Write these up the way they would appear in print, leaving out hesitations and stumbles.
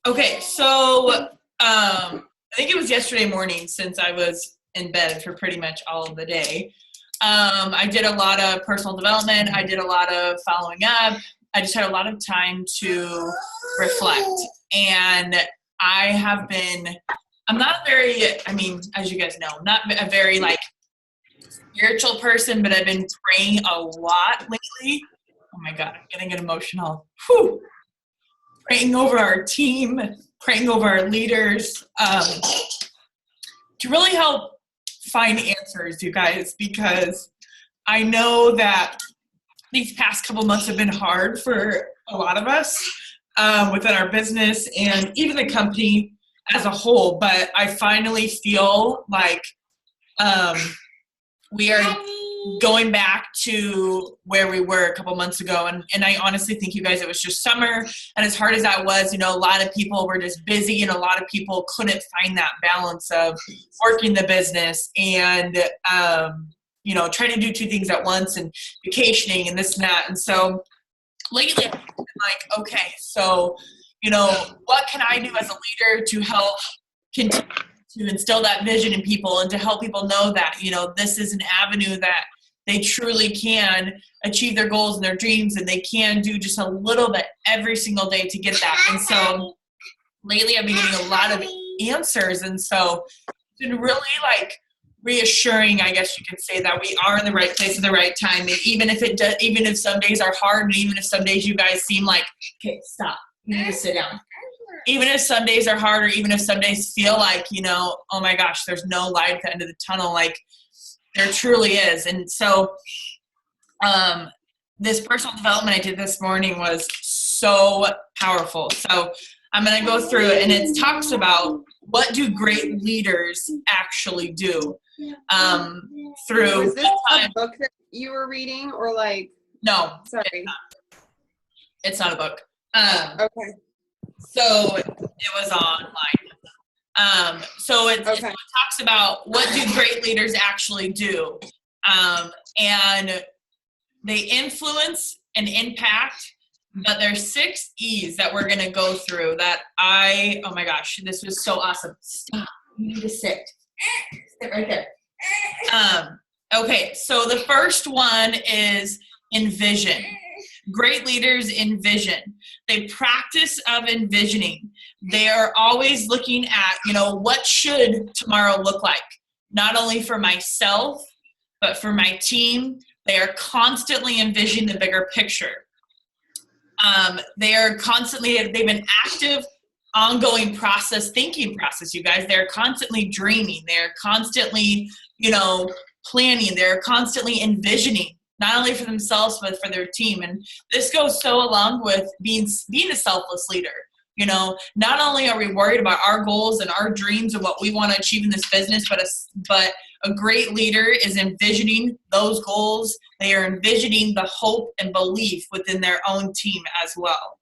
Okay, so I think it was yesterday morning since I was in bed for pretty much all of the day. I did a lot of personal development. I did a lot of following up. I just had a lot of time to reflect. And I'm not a very, I mean, as you guys know, I'm not a very like spiritual person, but I've been praying a lot lately. Oh my God, I'm gonna get emotional. Whew. Praying over our team, praying over our leaders, to really help find answers, you guys, because I know that these past couple months have been hard for a lot of us within our business and even the company as a whole. But I finally feel like we are going back to where we were a couple months ago. And I honestly think, you guys, it was just summer. And as hard as that was, a lot of people were just busy and a lot of people couldn't find that balance of working the business and, trying to do two things at once and vacationing and this and that. And so lately I've been like, okay, so, what can I do as a leader to help continue to instill that vision in people and to help people know that, this is an avenue that they truly can achieve their goals and their dreams, and they can do just a little bit every single day to get that. And so lately I've been getting a lot of answers. And so it's been really reassuring, I guess you could say, that we are in the right place at the right time. And even if some days are hard, and even if some days you guys seem like, okay, stop, you need to sit down. Even if some days are hard, or even if some days feel like, oh my gosh, there's no light at the end of the tunnel, like there truly is. And so this personal development I did this morning was so powerful. So I'm going to go through it, and it talks about what do great leaders actually do through. Was this a book that you were reading, or like? No, sorry, it's not a book. Okay. So it was online. So it talks about what do great leaders actually do. And they influence and impact, but there's 6 E's that we're going to go through that oh my gosh, this was so awesome. Stop. You need to sit. Sit right there. Okay, so the first one is envision. Great leaders envision. They practice of envisioning. They are always looking at, what should tomorrow look like? Not only for myself, but for my team. They are constantly envisioning the bigger picture. They've been active, ongoing thinking process, you guys. They're constantly dreaming. They're constantly, planning. They're constantly envisioning, not only for themselves, but for their team. And this goes so along with being a selfless leader. Not only are we worried about our goals and our dreams and what we want to achieve in this business, but a great leader is envisioning those goals. They are envisioning the hope and belief within their own team as well.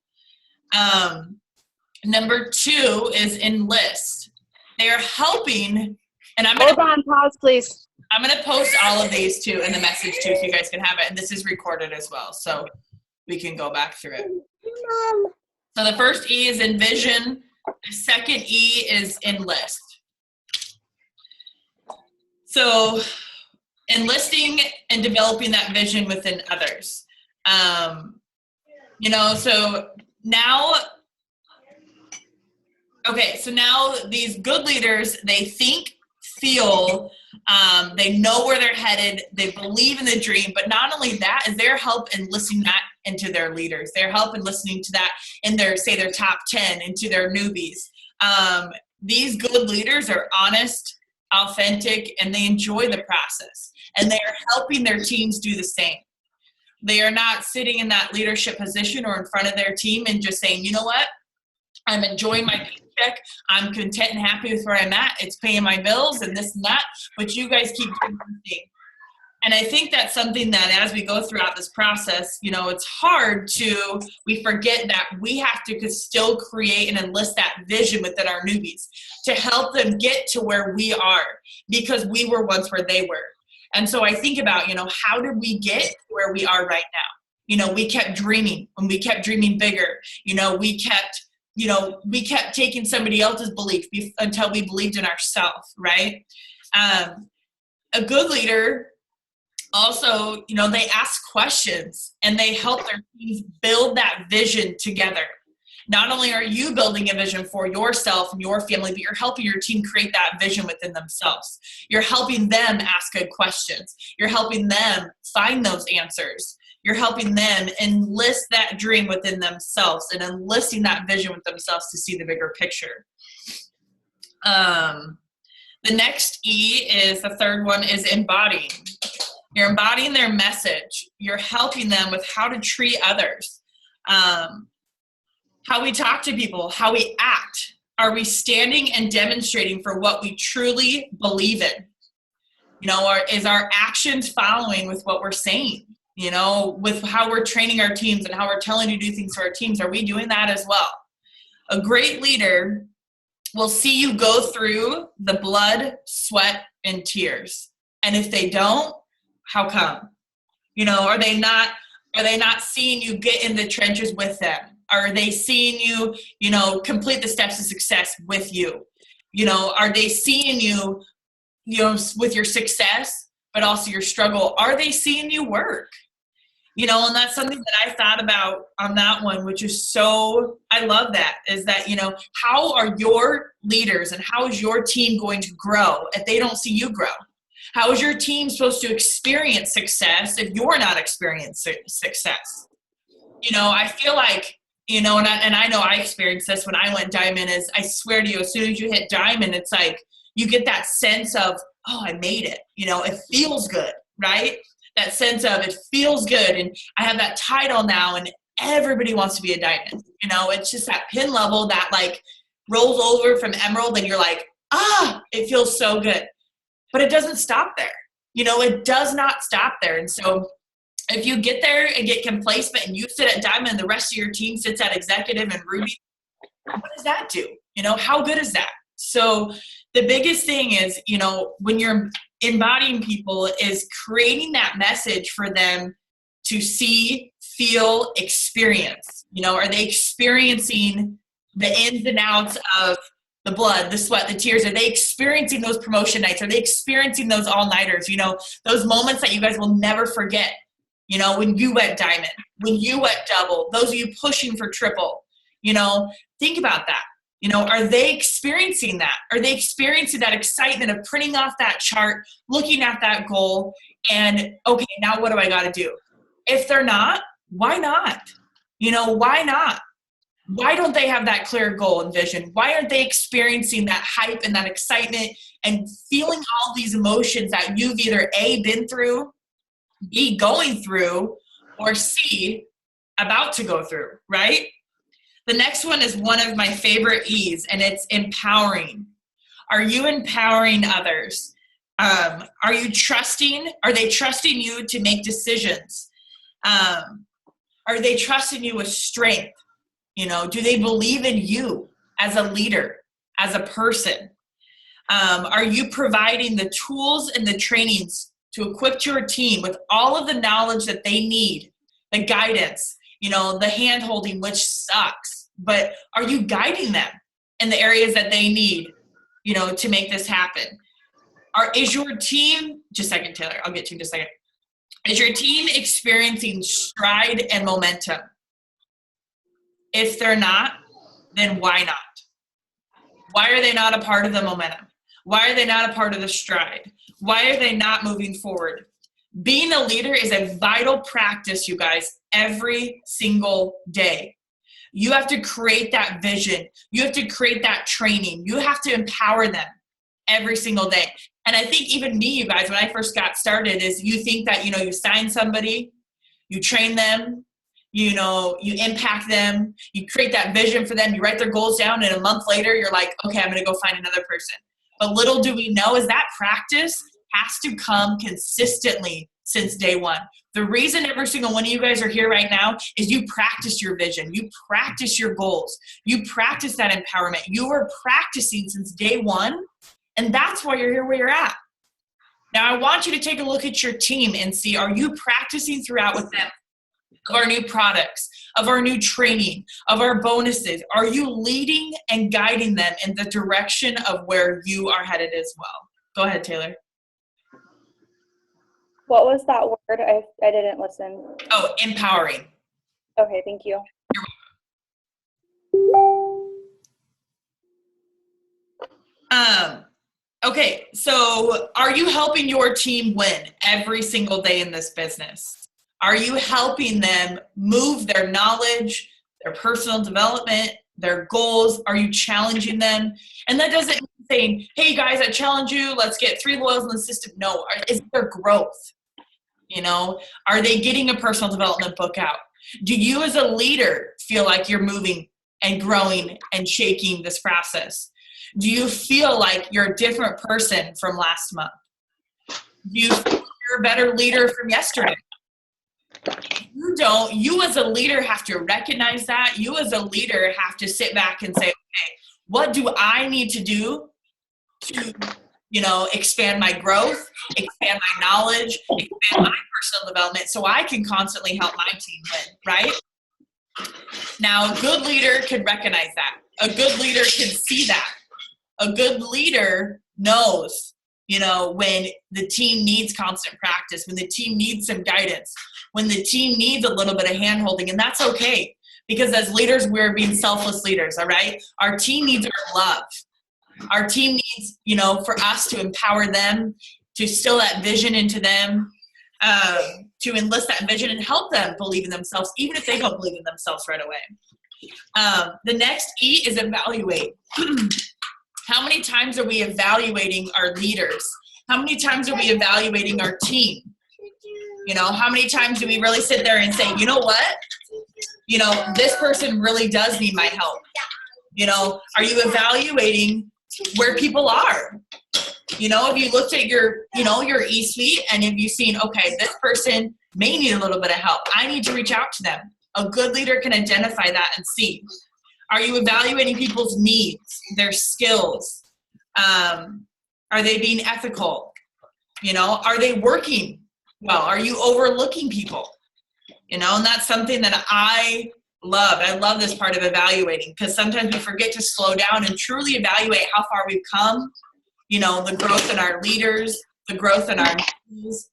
Number 2 is enlist. They are helping, and Hold on, pause, please. I'm going to post all of these too in the message too, so you guys can have it. And this is recorded as well, so we can go back through it. So the first E is envision. The second E is enlist. So enlisting and developing that vision within others. So now these good leaders, they think, feel, they know where they're headed, they believe in the dream, but not only that, is their help in listening that into their leaders. Their help in listening to that in their top 10, into their newbies. These good leaders are honest, authentic, and they enjoy the process. And they are helping their teams do the same. They are not sitting in that leadership position or in front of their team and just saying, you know what? I'm enjoying my paycheck. I'm content and happy with where I'm at. It's paying my bills and this and that, but you guys keep doing your thing. And I think that's something that as we go throughout this process, it's hard we forget that we have to still create and enlist that vision within our newbies to help them get to where we are, because we were once where they were. And so I think about, how did we get where we are right now? We kept dreaming, and we kept dreaming bigger. We kept we kept taking somebody else's belief until we believed in ourselves, right? A good leader also, they ask questions and they help their teams build that vision together. Not only are you building a vision for yourself and your family, but you're helping your team create that vision within themselves. You're helping them ask good questions. You're helping them find those answers. You're helping them enlist that dream within themselves and enlisting that vision with themselves to see the bigger picture. The next E is, the third one is embodying. You're embodying their message. You're helping them with how to treat others, how we talk to people, how we act. Are we standing and demonstrating for what we truly believe in? Or is our actions following with what we're saying? With how we're training our teams and how we're telling you to do things for our teams, are we doing that as well? A great leader will see you go through the blood, sweat, and tears. And if they don't, how come? Are they not seeing you get in the trenches with them? Are they seeing you, complete the steps to success with you? Are they seeing you, with your success, but also your struggle? Are they seeing you work? And that's something that I thought about on that one, which is I love that, is that, how are your leaders and how is your team going to grow if they don't see you grow? How is your team supposed to experience success if you're not experiencing success? I feel like, and I know I experienced this when I went diamond, is I swear to you, as soon as you hit diamond, it's like you get that sense of, oh, I made it. It feels good, right? That sense of it feels good, and I have that title now, and everybody wants to be a diamond. It's just that pin level that like rolls over from emerald, and you're like, it feels so good. But it doesn't stop there. It does not stop there. And so if you get there and get complacent and you sit at diamond and the rest of your team sits at executive and ruby, what does that do? How good is that? So the biggest thing is, when you're embodying people, is creating that message for them to see, feel, experience. Are they experiencing the ins and outs of the blood, the sweat, the tears? Are they experiencing those promotion nights? Are they experiencing those all-nighters? Those moments that you guys will never forget. When you went diamond, when you went double, those of you pushing for triple, think about that. Are they experiencing that? Are they experiencing that excitement of printing off that chart, looking at that goal, and, okay, now what do I got to do? If they're not, why not? Why not? Why don't they have that clear goal and vision? Why aren't they experiencing that hype and that excitement and feeling all these emotions that you've either A, been through, B, going through, or C, about to go through, right? The next one is one of my favorite E's, and it's empowering. Are you empowering others? Are they trusting you to make decisions? Are they trusting you with strength? Do they believe in you as a leader, as a person? Are you providing the tools and the trainings to equip your team with all of the knowledge that they need, the guidance, the hand-holding, which sucks, but are you guiding them in the areas that they need, to make this happen? Is your team, just a second, Taylor, I'll get to you in just a second. Is your team experiencing stride and momentum? If they're not, then why not? Why are they not a part of the momentum? Why are they not a part of the stride? Why are they not moving forward? Being a leader is a vital practice, you guys, every single day. You have to create that vision. You have to create that training. You have to empower them every single day. And I think even me, you guys, when I first got started, is you think that, you sign somebody, you train them, you impact them, you create that vision for them, you write their goals down, and a month later, you're like, okay, I'm going to go find another person. But little do we know is that practice has to come consistently since day one. The reason every single one of you guys are here right now is you practice your vision. You practice your goals. You practice that empowerment. You are practicing since day one, and that's why you're here where you're at. Now, I want you to take a look at your team and see, are you practicing throughout with them? of our new products, of our new training, of our bonuses? Are you leading and guiding them in the direction of where you are headed as well? Go ahead, Taylor. What was that word? I didn't listen. Oh, empowering. Okay, thank you. Okay, so are you helping your team win every single day in this business? Are you helping them move their knowledge, their personal development, their goals? Are you challenging them? And that doesn't mean saying, hey guys, I challenge you, let's get 3 loyals in the system. No, is there growth? You know, are they getting a personal development book out? Do you as a leader feel like you're moving and growing and shaking this process? Do you feel like you're a different person from last month? Do you feel like you're a better leader from yesterday? You don't. You as a leader have to recognize that. You as a leader have to sit back and say, okay, what do I need to do to, expand my growth, expand my knowledge, expand my personal development so I can constantly help my team win, right? Now, a good leader can recognize that. A good leader can see that. A good leader knows, when the team needs constant practice, when the team needs some guidance, when the team needs a little bit of hand-holding, and that's okay. Because as leaders, we're being selfless leaders, all right? Our team needs our love. Our team needs, for us to empower them, to instill that vision into them, to enlist that vision and help them believe in themselves, even if they don't believe in themselves right away. The next E is evaluate. How many times are we evaluating our leaders? How many times are we evaluating our team? How many times do we really sit there and say, you know what? This person really does need my help. Are you evaluating where people are? If you looked at your E-suite and if you've seen, okay, this person may need a little bit of help. I need to reach out to them. A good leader can identify that and see. Are you evaluating people's needs, their skills? Are they being ethical? Are they working well? Are you overlooking people? And that's something that I love. I love this part of evaluating because sometimes we forget to slow down and truly evaluate how far we've come, the growth in our leaders, the growth in our teams,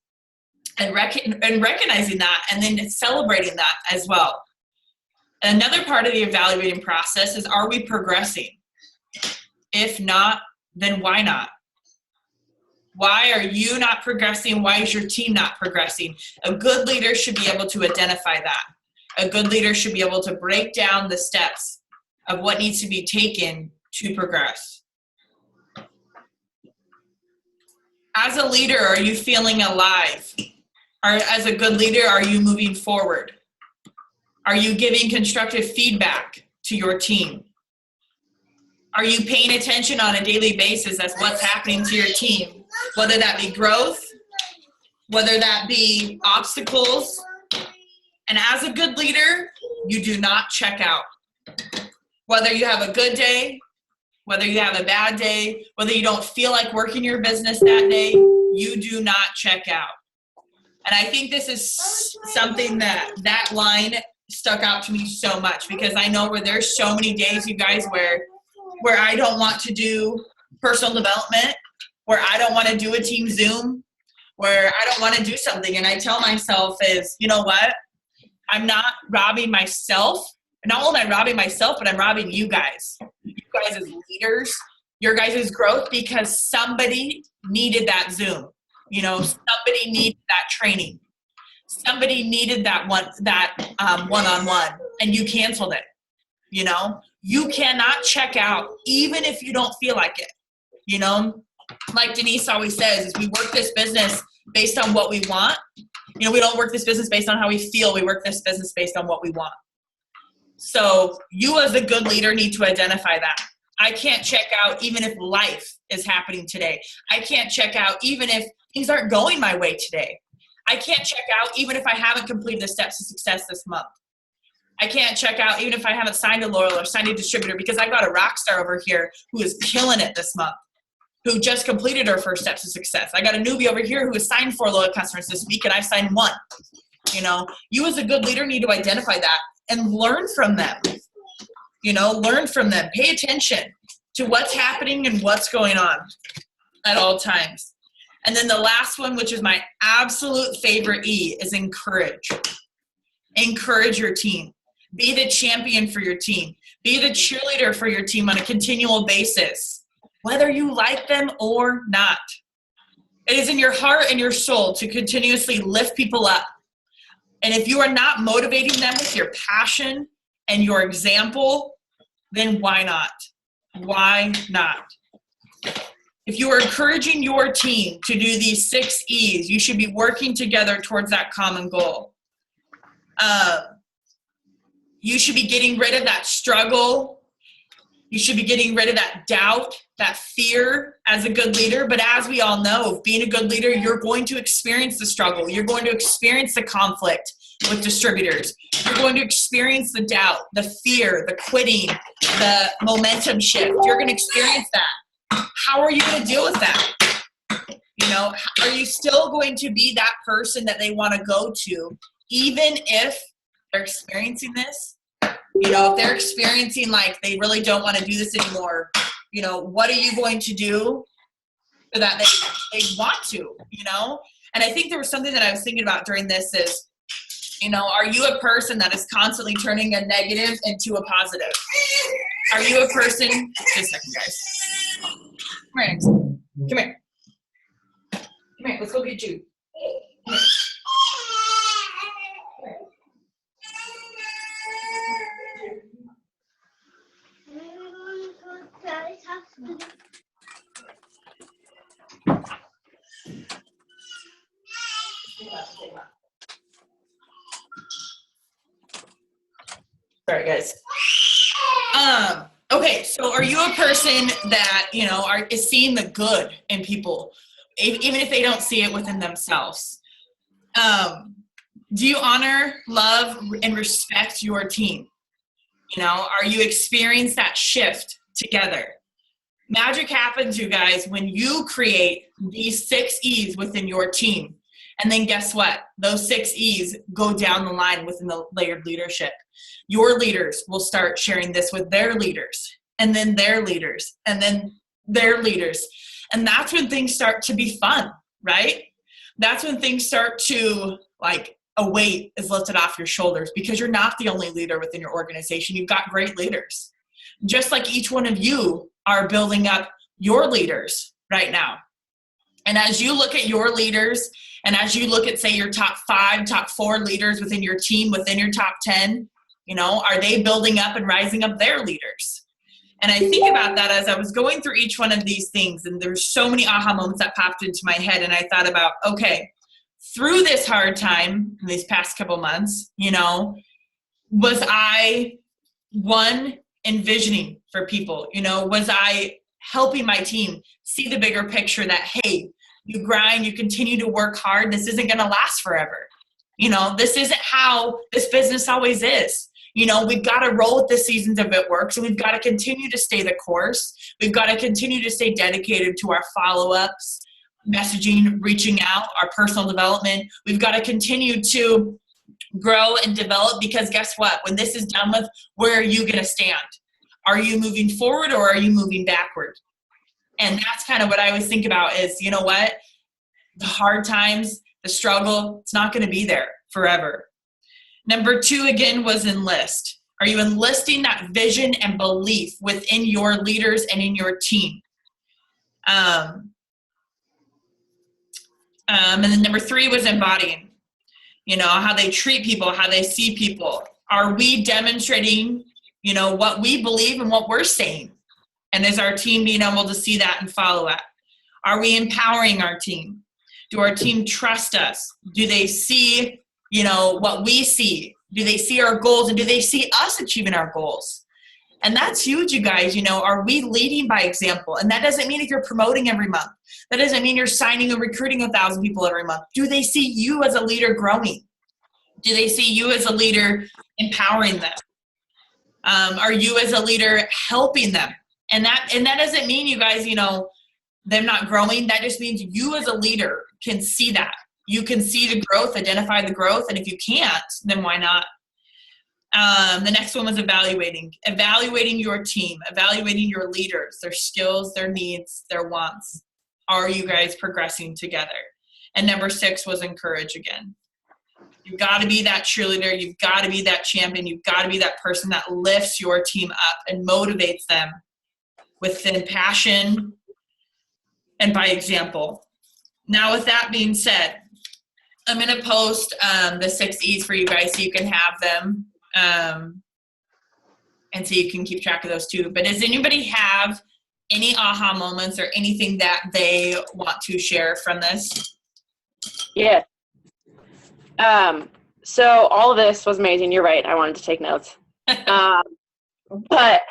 and recognizing that and then celebrating that as well. Another part of the evaluating process is, are we progressing? If not, then why not? Why are you not progressing? Why is your team not progressing? A good leader should be able to identify that. A good leader should be able to break down the steps of what needs to be taken to progress. As a leader, are you feeling alive? As a good leader, are you moving forward? Are you giving constructive feedback to your team? Are you paying attention on a daily basis as what's happening to your team? Whether that be growth, whether that be obstacles. And as a good leader, you do not check out. Whether you have a good day, whether you have a bad day, whether you don't feel like working your business that day, you do not check out. And I think this is something that line stuck out to me so much because I know where there's so many days, you guys, where I don't want to do personal development, where I don't want to do a team Zoom, where I don't want to do something. And I tell myself is, you know what? I'm not robbing myself. Not only am I robbing myself, but I'm robbing you guys. You guys as leaders, your guys' growth because somebody needed that Zoom. Somebody needed that training. Somebody needed that one-on-one and you canceled it. You cannot check out even if you don't feel like it. Like Denise always says, is we work this business based on what we want. We don't work this business based on how we feel. We work this business based on what we want. So you as a good leader need to identify that. I can't check out even if life is happening today. I can't check out even if things aren't going my way today. I can't check out even if I haven't completed the steps to success this month. I can't check out even if I haven't signed a loyal or signed a distributor because I've got a rock star over here who is killing it this month, who just completed her first steps to success. I got a newbie over here who has signed 4 loyal customers this week and I signed 1. You know, you as a good leader need to identify that and learn from them. You know, learn from them. Pay attention to what's happening and what's going on at all times. And then the last one, which is my absolute favorite E, is encourage. Encourage your team. Be the champion for your team. Be the cheerleader for your team on a continual basis, whether you like them or not. It is in your heart and your soul to continuously lift people up. And if you are not motivating them with your passion and your example, then why not? Why not? If you are encouraging your team to do these 6 E's, you should be working together towards that common goal. You should be getting rid of that struggle. You should be getting rid of that doubt, that fear as a good leader. But as we all know, being a good leader, you're going to experience the struggle. You're going to experience the conflict with distributors. You're going to experience the doubt, the fear, the quitting, the momentum shift. You're going to experience that. How are you going to deal with that? You know, are you still going to be that person that they want to go to, even if they're experiencing this? You know, if they're experiencing like they really don't want to do this anymore, you know, what are you going to do so that they want to, you know? And I think there was something that I was thinking about during this is, you know, are you a person that is constantly turning a negative into a positive? Are you a person, just a second, guys. Come here, Nix. Come here. Come here, let's go get you. Come here. Sorry, guys. Okay, so are you a person that, you know, is seeing the good in people, even if they don't see it within themselves? Do you honor, love, and respect your team? You know, are you experiencing that shift together? Magic happens, you guys, when you create these 6 E's within your team. And then guess what? Those 6 E's go down the line within the layered leadership. Your leaders will start sharing this with their leaders, and then their leaders, and then their leaders. And that's when things start to be fun, right? That's when things start to, like, a weight is lifted off your shoulders, because you're not the only leader within your organization. You've got great leaders. Just like each one of you are building up your leaders right now. And as you look at your leaders, and as you look at, say, your top 5, top 4 leaders within your team, within your top 10, you know, are they building up and rising up their leaders? And I think about that as I was going through each one of these things, and there's so many aha moments that popped into my head, and I thought about, okay, through this hard time in these past couple months, you know, was I, one, envisioning for people? You know, was I helping my team see the bigger picture that, hey, you grind, you continue to work hard, this isn't going to last forever. You know, this isn't how this business always is. You know, we've got to roll with the seasons of it works, and we've got to continue to stay the course. We've got to continue to stay dedicated to our follow-ups, messaging, reaching out, our personal development. We've got to continue to grow and develop, because guess what? When this is done with, where are you going to stand? Are you moving forward, or are you moving backward? And that's kind of what I always think about is, you know what? The hard times, the struggle, it's not going to be there forever. Number 2, again, was enlist. Are you enlisting that vision and belief within your leaders and in your team? And then number 3 was embodying. You know, how they treat people, how they see people. Are we demonstrating, you know, what we believe and what we're saying? And is our team being able to see that and follow it? Are we empowering our team? Do our team trust us? Do they see, you know, what we see? Do they see our goals, and do they see us achieving our goals? And that's huge, you guys. You know, are we leading by example? And that doesn't mean if you're promoting every month. That doesn't mean you're signing and recruiting 1,000 people every month. Do they see you as a leader growing? Do they see you as a leader empowering them? Are you as a leader helping them? And that doesn't mean, you guys, you know, them not growing. That just means you as a leader can see that. you can see the growth, identify the growth, and if you can't, then why not? The next one was evaluating your team, evaluating your leaders, their skills, their needs, their wants. Are you guys progressing together? And number 6 was encourage again. You've got to be that cheerleader. You've got to be that champion. You've got to be that person that lifts your team up and motivates them within passion and by example. Now, with that being said, I'm going to post the 6 E's for you guys so you can have them and so you can keep track of those too. But does anybody have any aha moments or anything that they want to share from this? Yeah. So all of this was amazing. You're right. I wanted to take notes. But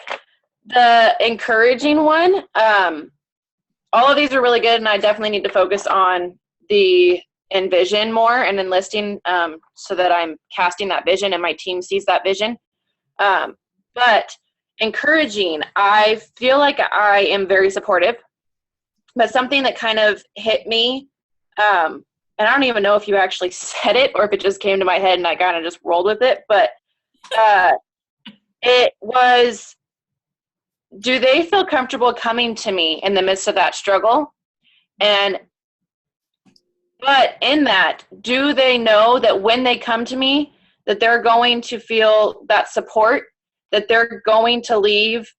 the encouraging one, all of these are really good, and I definitely need to focus on the envision more and enlisting so that I'm casting that vision and my team sees that vision. But encouraging, I feel like I am very supportive, but something that kind of hit me, and I don't even know if you actually said it or if it just came to my head and I kind of just rolled with it, but it was, do they feel comfortable coming to me in the midst of that struggle? But in that, do they know that when they come to me, that they're going to feel that support, that they're going to leave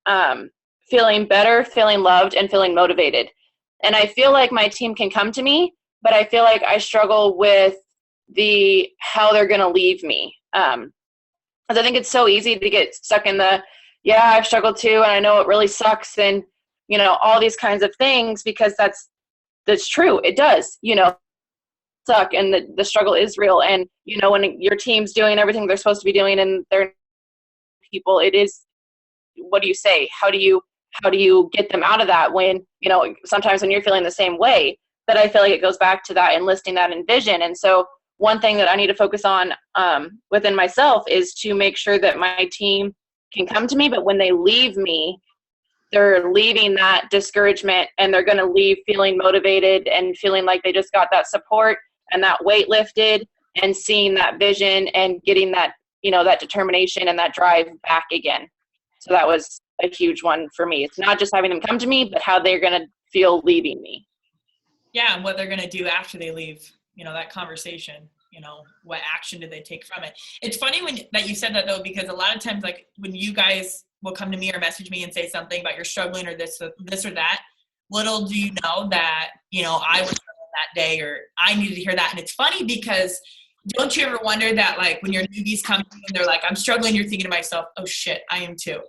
feeling better, feeling loved, and feeling motivated? And I feel like my team can come to me, but I feel like I struggle with how they're going to leave me. Because I think it's so easy to get stuck in I've struggled too, and I know it really sucks, and, all these kinds of things, because that's true. It does, suck, and the struggle is real. And, when your team's doing everything they're supposed to be doing and they're people, it is, what do you say? How do you get them out of that when, sometimes when you're feeling the same way? But I feel like it goes back to that enlisting that in vision. And so one thing that I need to focus on within myself is to make sure that my team can come to me, but when they leave me, they're leaving that discouragement, and they're going to leave feeling motivated and feeling like they just got that support and that weight lifted, and seeing that vision and getting that, that determination and that drive back again. So that was a huge one for me. It's not just having them come to me, but how they're going to feel leaving me. Yeah, and what they're going to do after they leave, that conversation, what action did they take from it? It's funny that you said that, though, because a lot of times, like, when you guys will come to me or message me and say something about you're struggling or this or that, little do you know that, I was struggling that day, or I needed to hear that. And it's funny because don't you ever wonder that, like, when your newbies come to you and they're like, I'm struggling, you're thinking to myself, oh shit, I am too.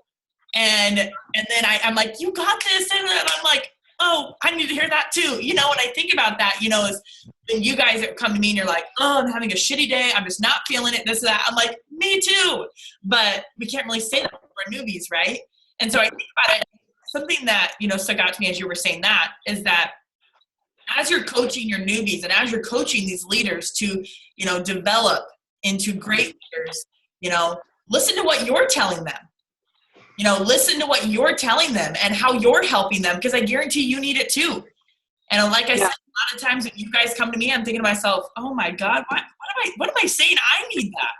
And then I'm like, you got this. And then I'm like, oh, I need to hear that too. When I think about that, is when you guys come to me and you're like, oh, I'm having a shitty day, I'm just not feeling it, this or that. I'm like, me too. But we can't really say that for newbies, right? And so I think about it, something that, stuck out to me as you were saying that is that as you're coaching your newbies and as you're coaching these leaders to, develop into great leaders, listen to what you're telling them. Listen to what you're telling them and how you're helping them, because I guarantee you need it too. And like I said, a lot of times when you guys come to me, I'm thinking to myself, oh my God, what am I saying? I need that.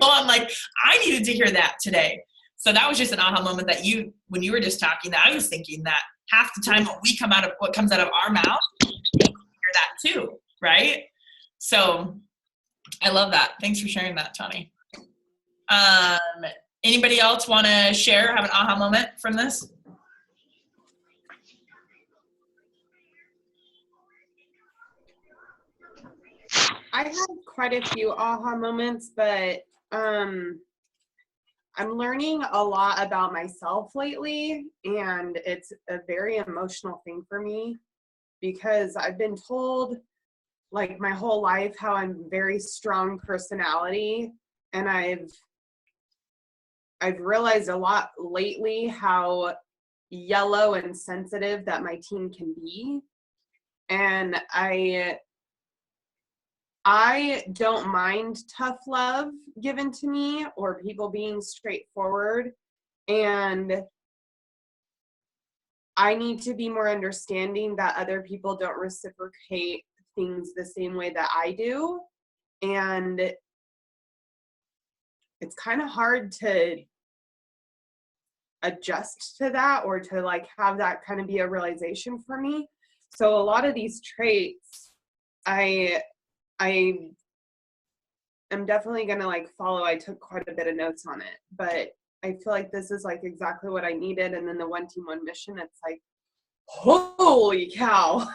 I'm like, I needed to hear that today. So that was just an aha moment that when you were just talking, that I was thinking that half the time what comes out of our mouth, you hear that too, right? So I love that. Thanks for sharing that, Tani. Anybody else want to share, have an aha moment from this? I had quite a few aha moments, but I'm learning a lot about myself lately, and it's a very emotional thing for me because I've been told, like, my whole life how I'm very strong personality, and I've realized a lot lately how yellow and sensitive that my team can be. And I don't mind tough love given to me or people being straightforward. And I need to be more understanding that other people don't reciprocate things the same way that I do. And it's kind of hard to adjust to that, or to like have that kind of be a realization for me. So a lot of these traits, I am definitely going to like follow. I took quite a bit of notes on it, but I feel like this is like exactly what I needed. And then the one team, one mission, it's like, holy cow,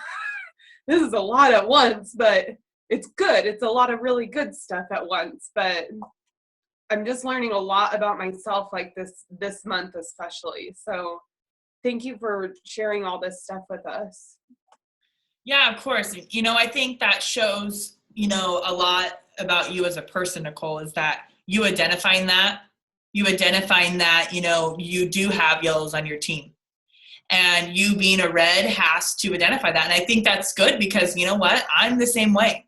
this is a lot at once, but it's good. It's a lot of really good stuff at once, but I'm just learning a lot about myself, like this month especially. So thank you for sharing all this stuff with us. Yeah, of course. You know, I think that shows, you know, a lot about you as a person, Nicole, is that you identifying that, you know, you do have yellows on your team. And you being a red has to identify that. And I think that's good because, you know what, I'm the same way.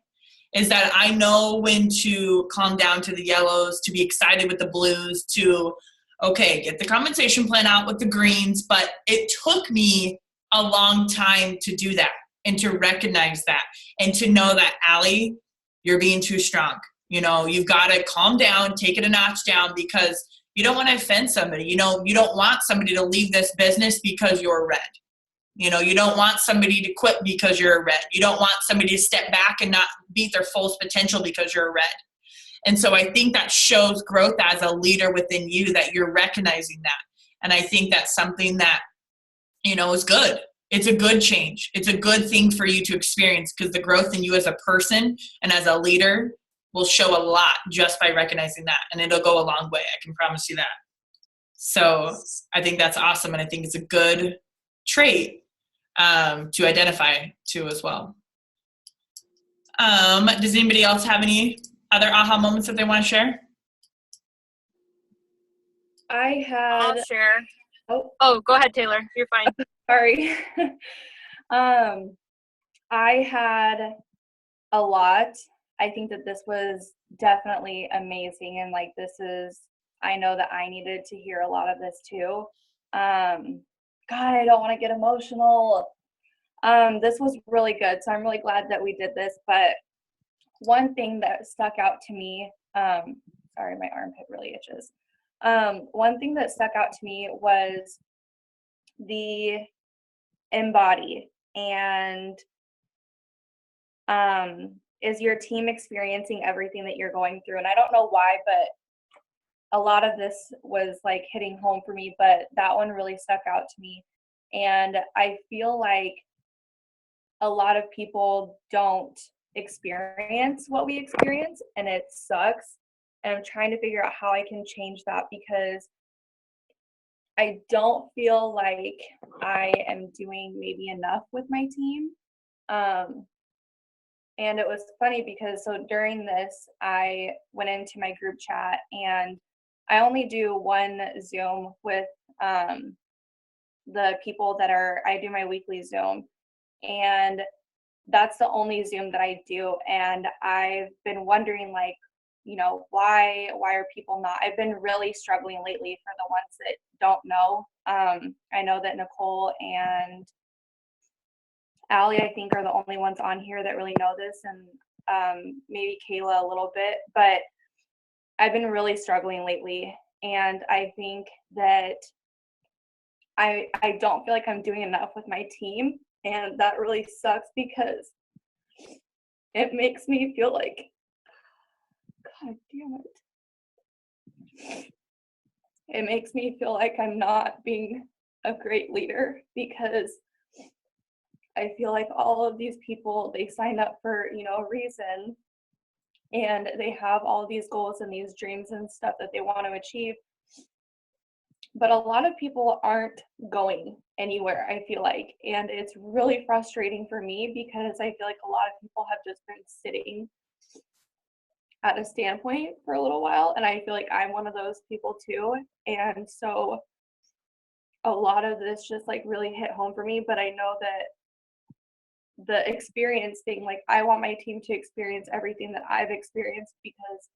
Is that I know when to calm down to the yellows, to be excited with the blues, to, okay, get the compensation plan out with the greens. But it took me a long time to do that and to recognize that and to know that, Allie, you're being too strong. You know, you've got to calm down, take it a notch down, because you don't want to offend somebody. You know, you don't want somebody to leave this business because you're red. You know, you don't want somebody to quit because you're a red. You don't want somebody to step back and not beat their full potential because you're a red. And so I think that shows growth as a leader within you, that you're recognizing that. And I think that's something that, you know, is good. It's a good change. It's a good thing for you to experience, because the growth in you as a person and as a leader will show a lot just by recognizing that. And it'll go a long way. I can promise you that. So I think that's awesome. And I think it's a good trait to identify to as well. Does anybody else have any other aha moments that they want to share? I had. I'll share. Oh, Go ahead, Taylor. You're fine. sorry. I had a lot. I think that this was definitely amazing, and like I know that I needed to hear a lot of this too. God, I don't want to get emotional. This was really good, so I'm really glad that we did this. But one thing that stuck out to me, sorry, my armpit really itches. One thing that stuck out to me was the embody, and is your team experiencing everything that you're going through? And I don't know why, but a lot of this was like hitting home for me, but that one really stuck out to me. And I feel like a lot of people don't experience what we experience, and it sucks. And I'm trying to figure out how I can change that, because I don't feel like I am doing maybe enough with my team. And it was funny because so during this, I went into my group chat, and I only do one Zoom with the people that I do my weekly Zoom. And that's the only Zoom that I do. And I've been wondering, like, you know, why are people not? I've been really struggling lately. For the ones that don't know, I know that Nicole and Allie, I think, are the only ones on here that really know this, and maybe Kayla a little bit, but I've been really struggling lately. And I think that I don't feel like I'm doing enough with my team, and that really sucks, because it makes me feel like, God damn it. It makes me feel like I'm not being a great leader, because I feel like all of these people, they sign up for, you know, a reason, and they have all these goals and these dreams and stuff that they want to achieve. But a lot of people aren't going anywhere, I feel like. And it's really frustrating for me, because I feel like a lot of people have just been sitting at a standpoint for a little while. And I feel like I'm one of those people too. And so a lot of this just like really hit home for me. But I know that the experience thing, like, I want my team to experience everything that I've experienced, because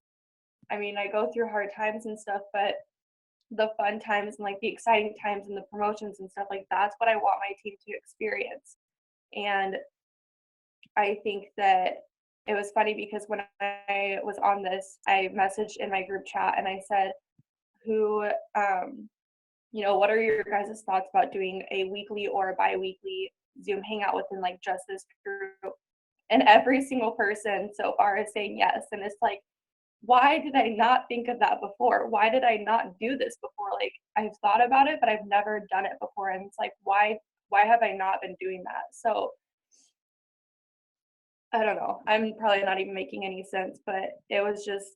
I mean, I go through hard times and stuff, but the fun times and like the exciting times and the promotions and stuff, like, that's what I want my team to experience. And I think that it was funny because when I was on this, I messaged in my group chat and I said, what are your guys' thoughts about doing a weekly or a bi-weekly Zoom hangout within like just this group? And every single person so far is saying yes. And it's like, why did I not think of that before? Why did I not do this before? Like, I've thought about it, but I've never done it before. And it's like, why have I not been doing that? So I don't know. I'm probably not even making any sense, but it was just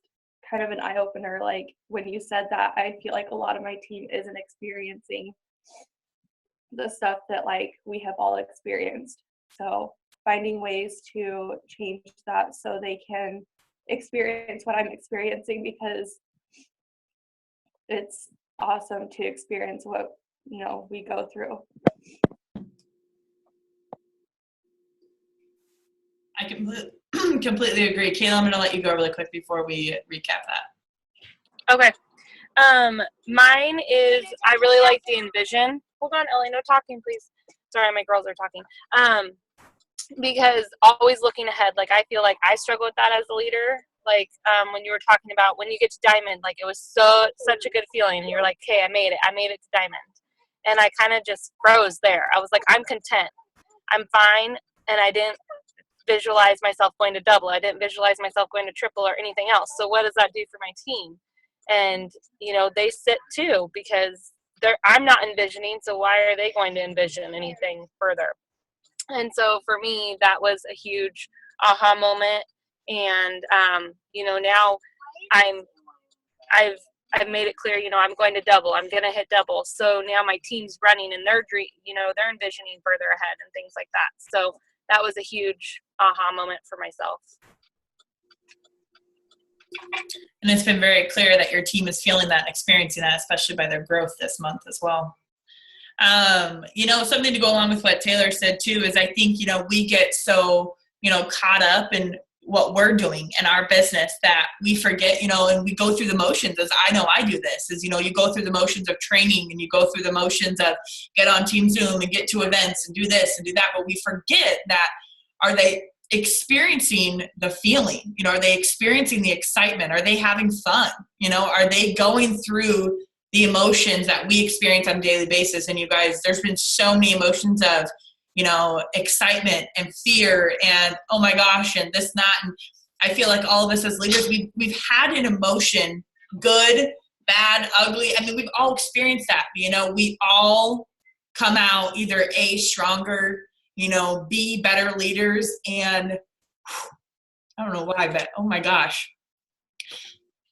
kind of an eye opener. Like when you said that, I feel like a lot of my team isn't experiencing the stuff that like we have all experienced. So finding ways to change that so they can experience what I'm experiencing, because it's awesome to experience what we go through. I completely agree. Kayla, I'm going to let you go really quick before we recap that. Okay. Mine is, I really like the Envision. Hold on, Ellie, no talking, please. Sorry, my girls are talking. Because always looking ahead, like I feel like I struggle with that as a leader. Like when you were talking about when you get to Diamond, like it was such a good feeling. And you were like, okay, I made it to Diamond. And I kind of just froze there. I was like, I'm content. I'm fine. And I didn't visualize myself going to double. I didn't visualize myself going to triple or anything else. So what does that do for my team? And, they sit too, because I'm not envisioning. So why are they going to envision anything further? And so for me, that was a huge aha moment. And, now I've made it clear, I'm going to double, I'm going to hit double. So now my team's running and they're envisioning further ahead and things like that. So that was a huge aha moment for myself. And it's been very clear that your team is feeling that and experiencing that, especially by their growth this month as well. Something to go along with what Taylor said too is I think, we get so, caught up in what we're doing in our business that we forget, and we go through the motions, as I know I do this, is, you go through the motions of training and you go through the motions of get on Team Zoom and get to events and do this and do that. But we forget that, are they experiencing the feeling? Are they experiencing the excitement? Are they having fun? Are they going through the emotions that we experience on a daily basis? And you guys, there's been so many emotions of, excitement and fear and, oh my gosh, and this, that. And I feel like all of us as leaders, we've had an emotion, good, bad, ugly. I mean, we've all experienced that. We all come out either A, stronger, B, better leaders. And I don't know why, but oh my gosh,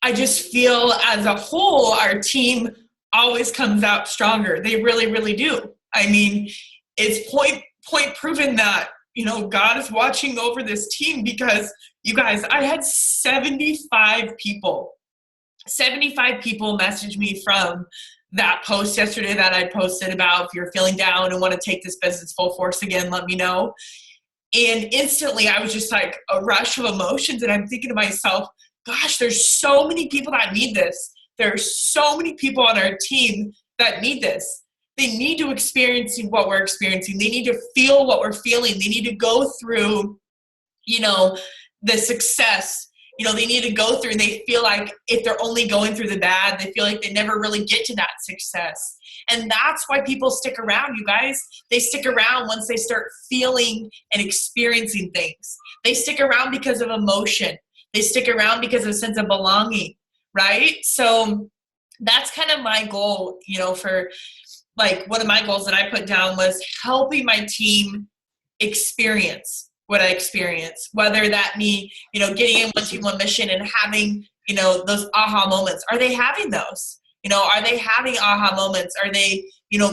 I just feel as a whole, our team always comes out stronger. They really, really do. I mean, it's point proven that, God is watching over this team, because you guys, I had 75 people message me from that post yesterday that I posted about, if you're feeling down and want to take this business full force again, let me know. And instantly I was just like a rush of emotions. And I'm thinking to myself, gosh, there's so many people that need this. There's so many people on our team that need this. They need to experience what we're experiencing. They need to feel what we're feeling. They need to go through, the success. They need to go through, and they feel like if they're only going through the bad, they feel like they never really get to that success. And that's why people stick around, you guys. They stick around once they start feeling and experiencing things. They stick around because of emotion. They stick around because of a sense of belonging, right? So that's kind of my goal, for like one of my goals that I put down was helping my team experience what I experience, whether that me, getting in one team, one mission and having, those aha moments. Are they having those? Are they having aha moments? Are they,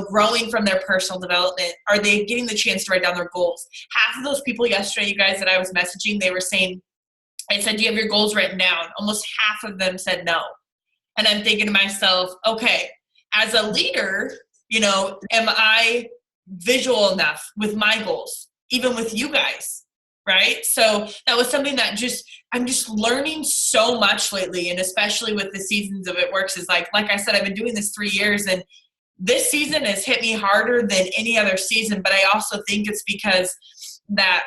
growing from their personal development? Are they getting the chance to write down their goals? Half of those people yesterday, you guys, that I was messaging, they were saying, I said, do you have your goals written down? Almost half of them said no. And I'm thinking to myself, okay, as a leader, am I visual enough with my goals, even with you guys, right? So that was something that I'm just learning so much lately, and especially with the seasons of It Works is like I said, I've been doing this 3 years, and this season has hit me harder than any other season, but I also think it's because that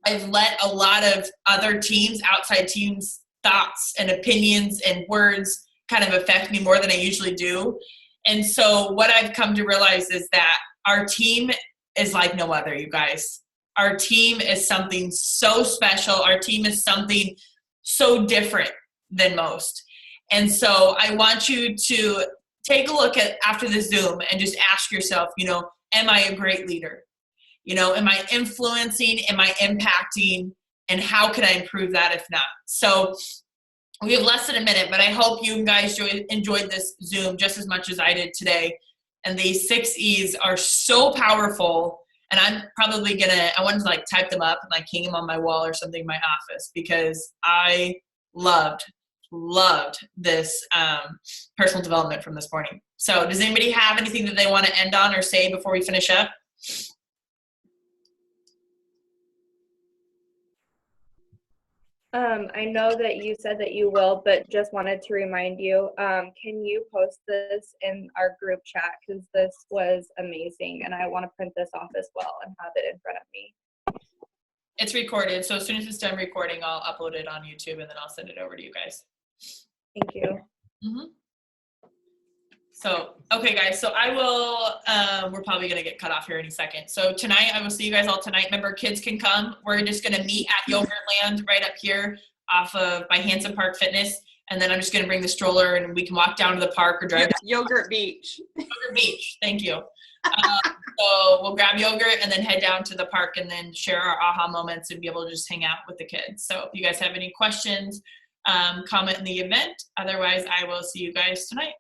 I've let a lot of other teams, outside teams, thoughts and opinions and words kind of affect me more than I usually do. And so what I've come to realize is that our team is like no other, you guys. Our team is something so special. Our team is something so different than most. And so I want you to take a look at after the Zoom and just ask yourself, you know, am I a great leader? You know, am I influencing? Am I impacting? And how can I improve that if not? So we have less than a minute, but I hope you guys enjoyed this Zoom just as much as I did today. And these 6 E's are so powerful. And I'm probably I wanted to like type them up and like hang them on my wall or something in my office because I loved this personal development from this morning. So does anybody have anything that they want to end on or say before we finish up? I know that you said that you will, but just wanted to remind you, can you post this in our group chat? Because this was amazing and I want to print this off as well and have it in front of me. It's recorded. So as soon as it's done recording, I'll upload it on YouTube and then I'll send it over to you guys. Thank you. Mm-hmm. So, okay guys, so I will, we're probably going to get cut off here any second. So tonight, I will see you guys all tonight. Remember, kids can come. We're just going to meet at Yogurtland right up here by Hanson Park Fitness. And then I'm just going to bring the stroller and we can walk down to the park or drive down. Yogurt Beach. Yogurt Beach, thank you. So we'll grab yogurt and then head down to the park and then share our aha moments and be able to just hang out with the kids. So if you guys have any questions, comment in the event. Otherwise, I will see you guys tonight.